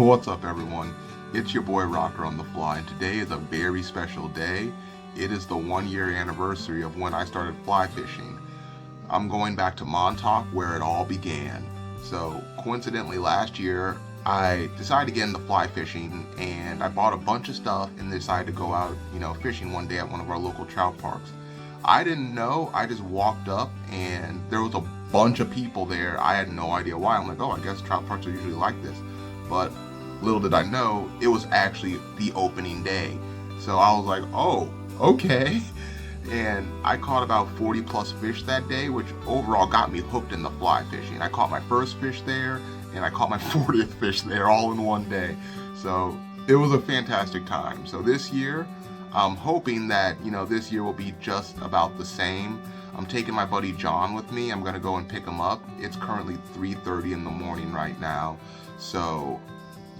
What's up, everyone? It's your boy Rocker on the Fly, and today is a very special day. It is the 1-year anniversary of when I started fly fishing. I'm going back to Montauk where it all began. So coincidentally last year I decided to get into fly fishing, and I bought a bunch of stuff and decided to go out, fishing one day at one of our local trout parks. I didn't know, I just walked up and there was a bunch of people there. I had no idea why. I'm like, oh, I guess trout parks are usually like this. But little did I know, it was actually the opening day. So I was like, oh, okay. And I caught about 40 plus fish that day, which overall got me hooked in the fly fishing. I caught my first fish there, and I caught my 40th fish there all in one day. So it was a fantastic time. So this year, I'm hoping that, this year will be just about the same. I'm taking my buddy John with me. I'm gonna go and pick him up. It's currently 3:30 in the morning right now. So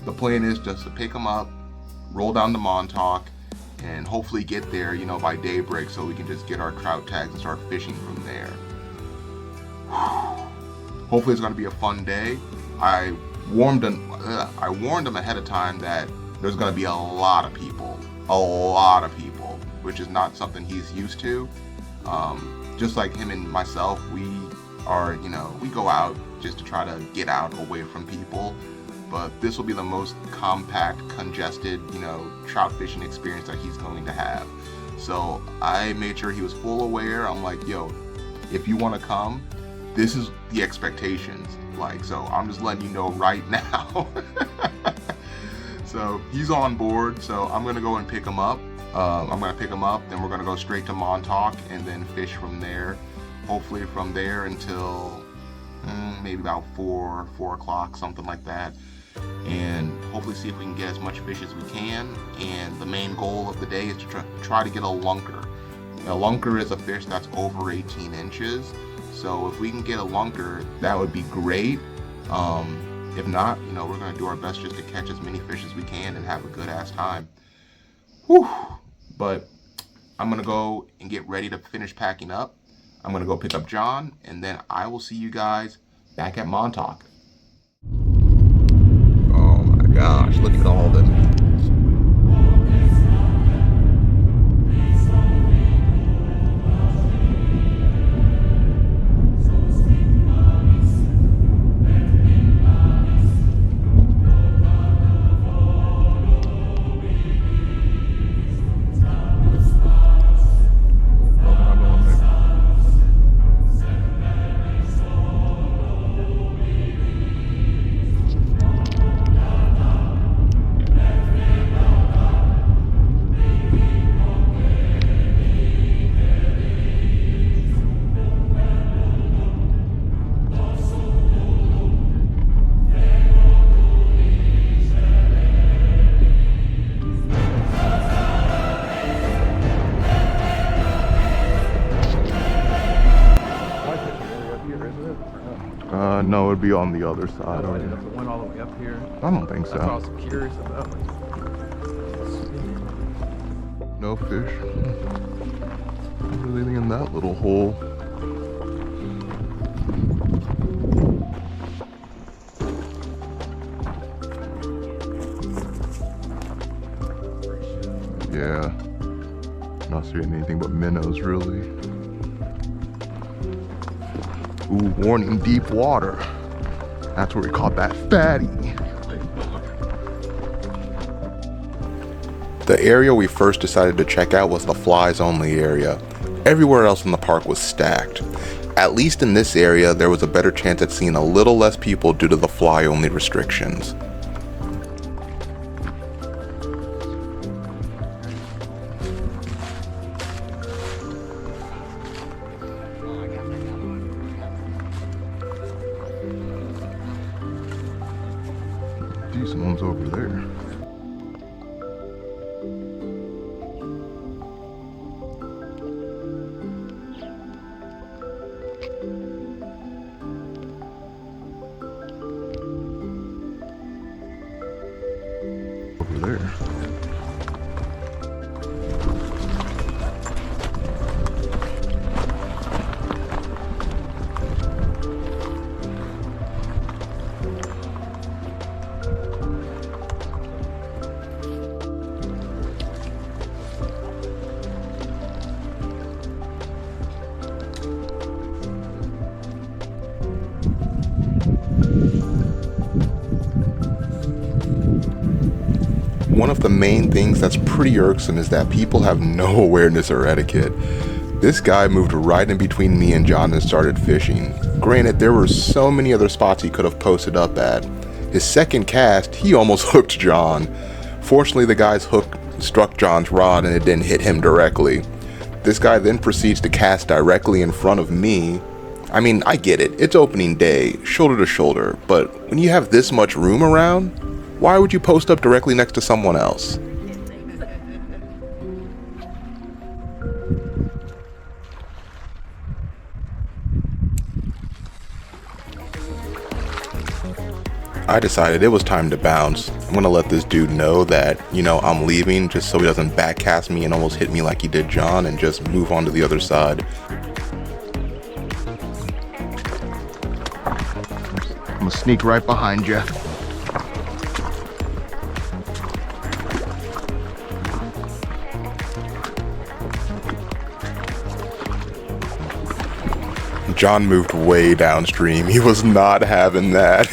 the plan is just to pick him up, roll down to Montauk, and hopefully get there, by daybreak so we can just get our trout tags and start fishing from there. Hopefully it's gonna be a fun day. I warned him ahead of time that there's gonna be a lot of people, which is not something he's used to. Just like him and myself, we go out just to try to get out away from people. But this will be the most compact, congested, trout fishing experience that he's going to have. So I made sure he was full aware. I'm like, yo, if you want to come, this is the expectations. So I'm just letting you know right now. So he's on board. So I'm going to go and pick him up. I'm going to pick him up, then we're going to go straight to Montauk and then fish from there. Hopefully from there until maybe about 4 o'clock, something like that. And hopefully see if we can get as much fish as we can. And the main goal of the day is to try to get a lunker. A lunker is a fish that's over 18 inches. So if we can get a lunker, that would be great. If not, we're going to do our best just to catch as many fish as we can and have a good ass time. Whew. But I'm going to go and get ready to finish packing up. I'm going to go pick up John, and then I will see you guys back at Montauk. Oh my gosh, look at all this. No, it'd be on the other side. Oh, that's the one all the way up here. I don't think so. That's what I was curious about. No fish. Anything in that little hole? Yeah. Not seeing anything but minnows, really. Ooh, warning, deep water. That's where we caught that fatty. The area we first decided to check out was the flies only area. Everywhere else in the park was stacked. At least in this area, there was a better chance at seeing a little less people due to the fly only restrictions. Decent ones over there. Over there. one of the main things that's pretty irksome is that people have no awareness or etiquette. This guy moved right in between me and John and started fishing. Granted, there were so many other spots he could have posted up at. His second cast, he almost hooked John. Fortunately, the guy's hook struck John's rod and it didn't hit him directly. This guy then proceeds to cast directly in front of me. I mean, I get it, it's opening day, shoulder to shoulder, but when you have this much room around, why would you post up directly next to someone else? I decided it was time to bounce. I'm gonna let this dude know that, I'm leaving just so he doesn't backcast me and almost hit me like he did John and just move on to the other side. I'm gonna sneak right behind you. John moved way downstream. He was not having that.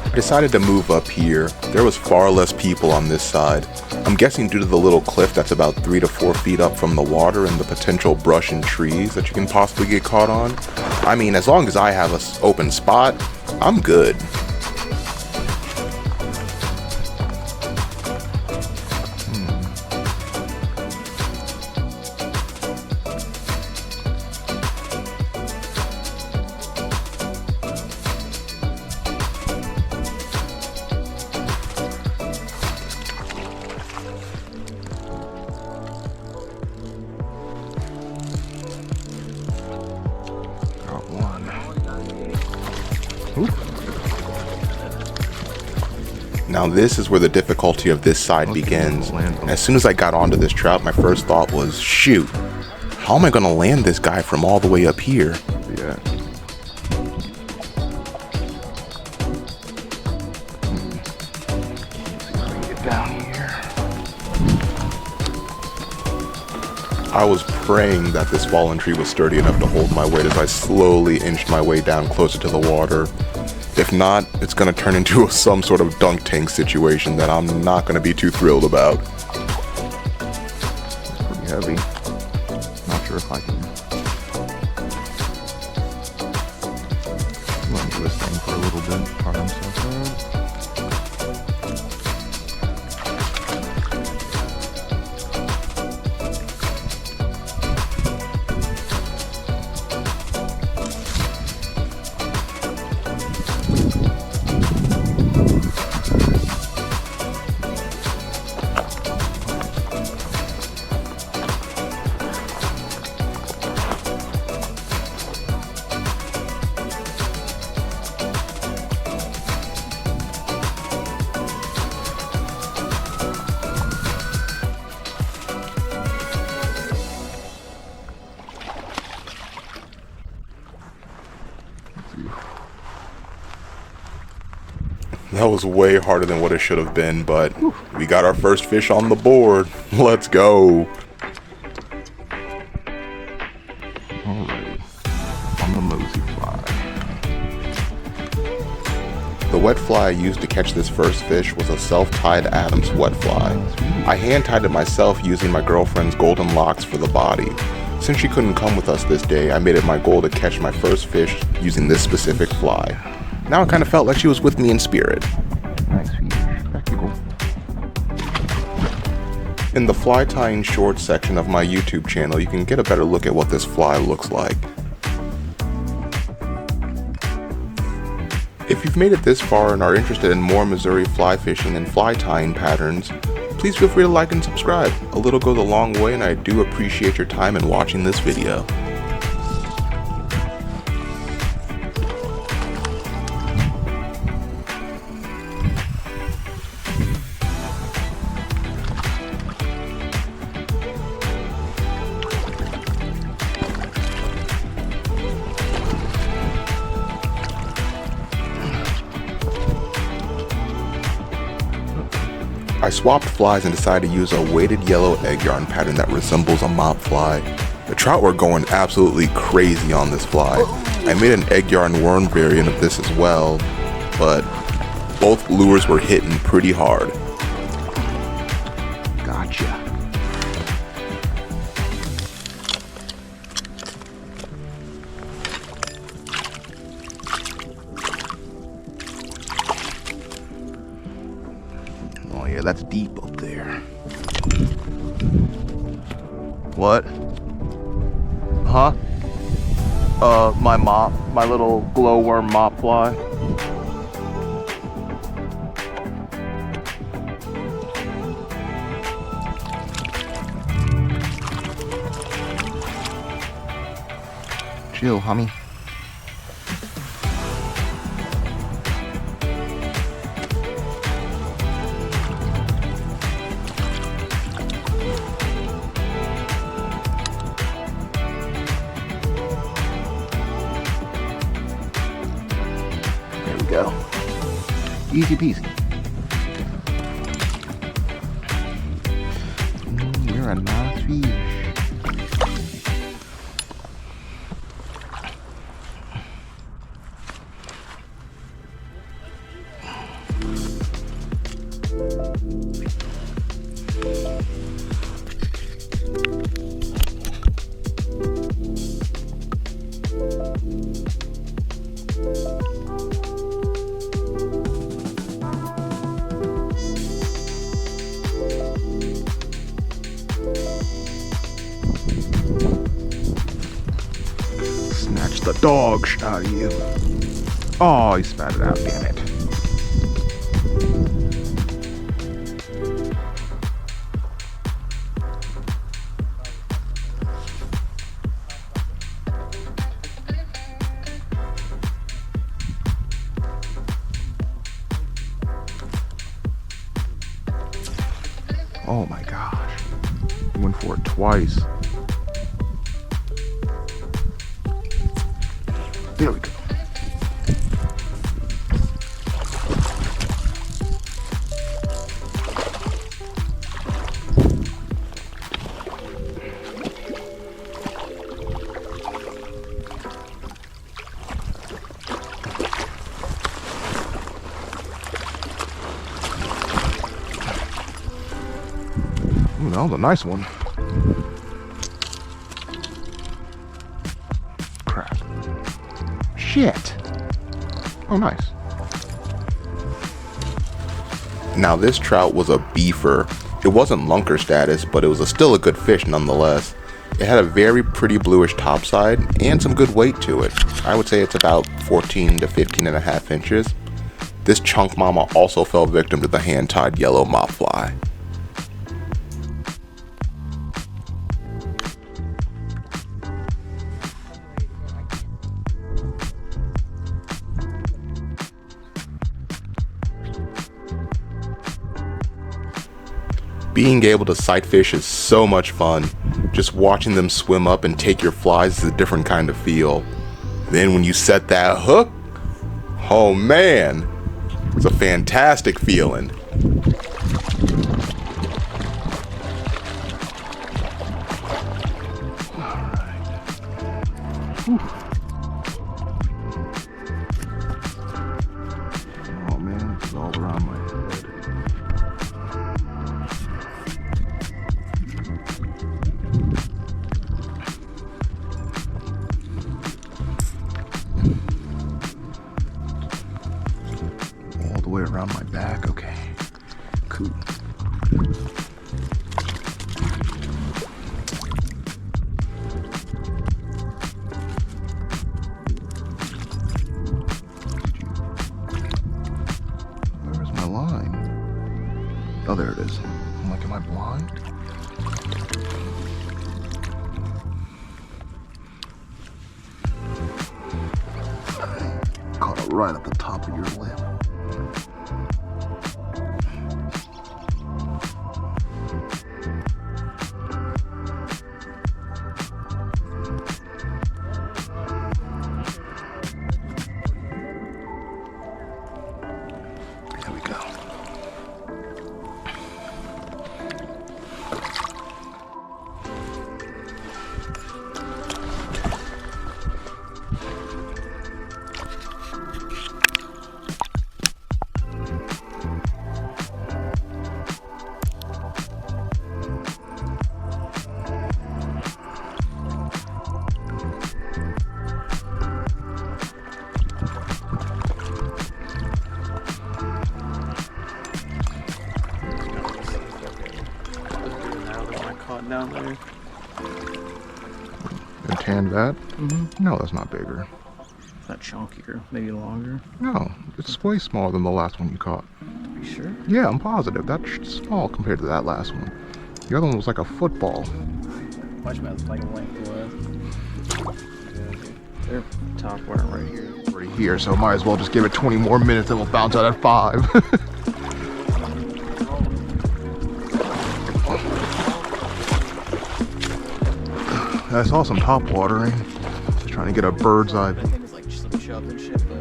I decided to move up here. There was far less people on this side. I'm guessing due to the little cliff that's about 3 to 4 feet up from the water and the potential brush and trees that you can possibly get caught on. I mean, as long as I have an open spot, I'm good. Now this is where the difficulty of this side begins. As soon as I got onto this trout, my first thought was, shoot, how am I gonna land this guy from all the way up here? Yeah. Get down here. I was praying that this fallen tree was sturdy enough to hold my weight as I slowly inched my way down closer to the water. If not, it's going to turn into some sort of dunk tank situation that I'm not going to be too thrilled about. Pretty heavy. Not sure if I can run into this thing for a little bit, part himself out. That was way harder than what it should have been, but we got our first fish on the board. Let's go. Alright, on the mosey fly. The wet fly I used to catch this first fish was a self-tied Adams wet fly. I hand-tied it myself using my girlfriend's golden locks for the body. Since she couldn't come with us this day, I made it my goal to catch my first fish using this specific fly. Now it kind of felt like she was with me in spirit. Nice fish. Practical. In the fly tying shorts section of my YouTube channel, you can get a better look at what this fly looks like. If you've made it this far and are interested in more Missouri fly fishing and fly tying patterns, please feel free to like and subscribe. A little goes a long way and I do appreciate your time in watching this video. I swapped flies and decided to use a weighted yellow egg yarn pattern that resembles a mop fly. The trout were going absolutely crazy on this fly. I made an egg yarn worm variant of this as well, but both lures were hitting pretty hard. Gotcha. Oh yeah, that's deep up there. What? Huh? My little glowworm mop fly. Chill, homie. There we go. Easy peasy. You're a nice fish. Snatch the dog shit out of you. Oh, he spat it out, damn it. Oh my gosh. He went for it twice. There we go. Ooh, that was a nice one. Crap. Shit. Oh, nice. Now this trout was a beefer. It wasn't lunker status, but it was still a good fish nonetheless. It had a very pretty bluish topside and some good weight to it. I would say it's about 14 to 15 and a half inches. This chunk mama also fell victim to the hand-tied yellow mop fly. Being able to sight fish is so much fun. Just watching them swim up and take your flies is a different kind of feel. Then when you set that hook, oh man, it's a fantastic feeling. Oh man, it's all around my head. All the way around my back. Okay, cool. Where's my line? Oh, there it is. I'm like, am I blind? Caught it right at the top of your lip. There we go. one down there. A tan vat? Mm-hmm. No, that's not bigger. Not chunkier, maybe longer. No, it's way smaller than the last one you caught. Are you sure? Yeah, I'm positive. That's small compared to that last one. The other one was like a football. Watch me, like a length was. Their top weren't right here. Right here, so might as well just give it 20 more minutes and we'll bounce out at 5. I saw some top watering. Just trying to get a bird's eye. I think it's like some chub and shit, but.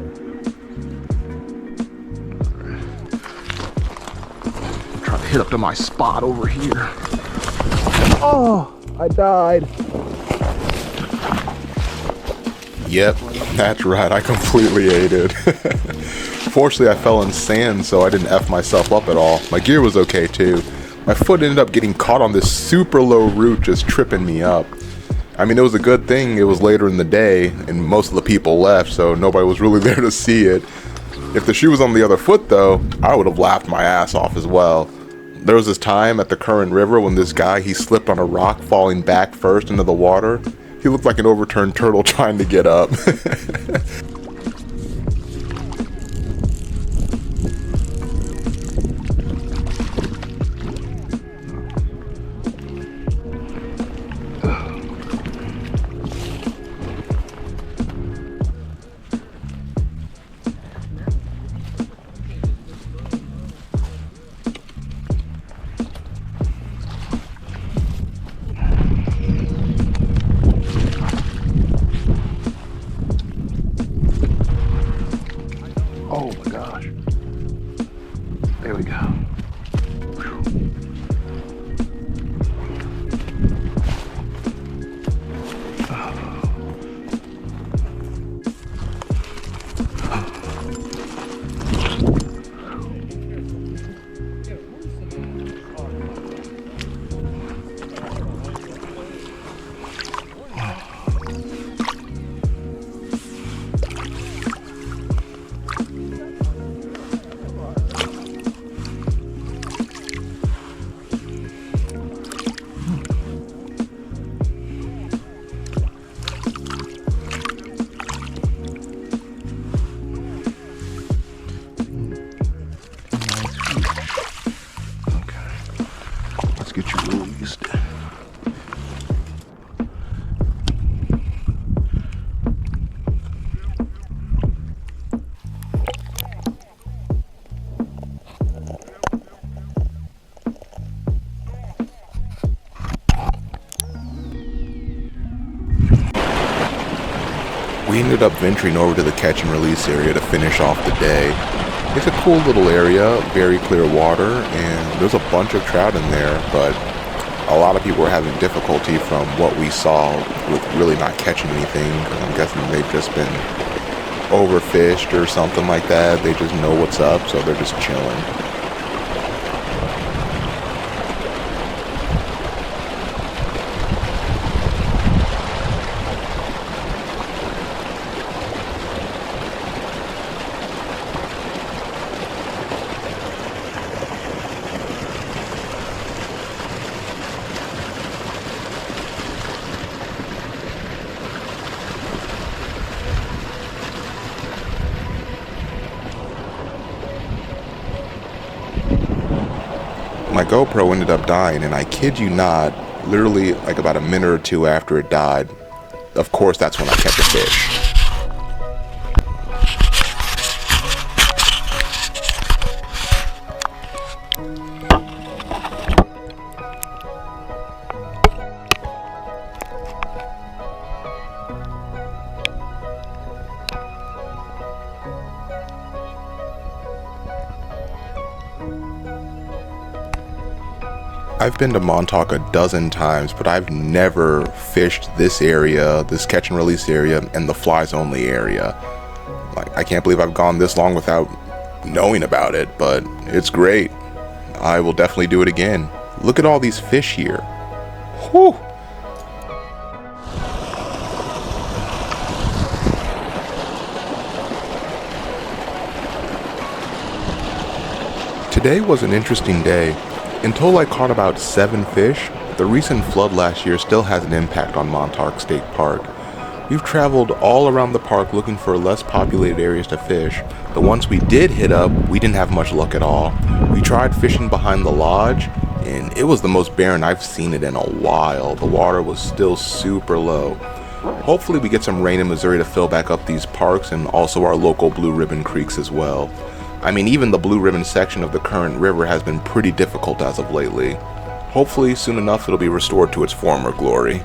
I'm trying to hit up to my spot over here. Oh, I died. Yep, that's right. I completely ate it. Fortunately, I fell in sand, so I didn't F myself up at all. My gear was okay too. My foot ended up getting caught on this super low root, just tripping me up. I mean, it was a good thing it was later in the day and most of the people left, so nobody was really there to see it. If the shoe was on the other foot though, I would have laughed my ass off as well. There was this time at the Current River when this guy, he slipped on a rock falling back first into the water. He looked like an overturned turtle trying to get up. Oh my gosh. There we go. Get you released. We ended up venturing over to the catch and release area to finish off the day. It's a cool little area, very clear water, and there's a bunch of trout in there, but a lot of people were having difficulty from what we saw with really not catching anything. I'm guessing they've just been overfished or something like that. They just know what's up, so they're just chilling. My GoPro ended up dying, and I kid you not, literally like about a minute or two after it died, of course that's when I catch a fish. I've been to Montauk a dozen times, but I've never fished this area, this catch and release area, and the flies only area. Like, I can't believe I've gone this long without knowing about it, but it's great. I will definitely do it again. Look at all these fish here. Whew! Today was an interesting day. Until I caught about 7 fish, The recent flood last year still has an impact on Montauk State Park. We've traveled all around the park looking for less populated areas to fish. The ones we did hit up, we didn't have much luck at all. We tried fishing behind the lodge, and it was the most barren I've seen it in a while. The water was still super low. Hopefully we get some rain in Missouri to fill back up these parks and also our local Blue Ribbon creeks as well. I mean, even the Blue Ribbon section of the current river has been pretty difficult as of lately. Hopefully soon enough it'll be restored to its former glory.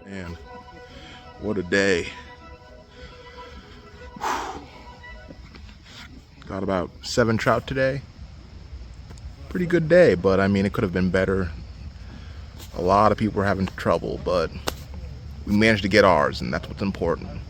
Man, what a day. Got about 7 trout today. Pretty good day, but I mean, it could have been better. A lot of people were having trouble, but we managed to get ours, and that's what's important.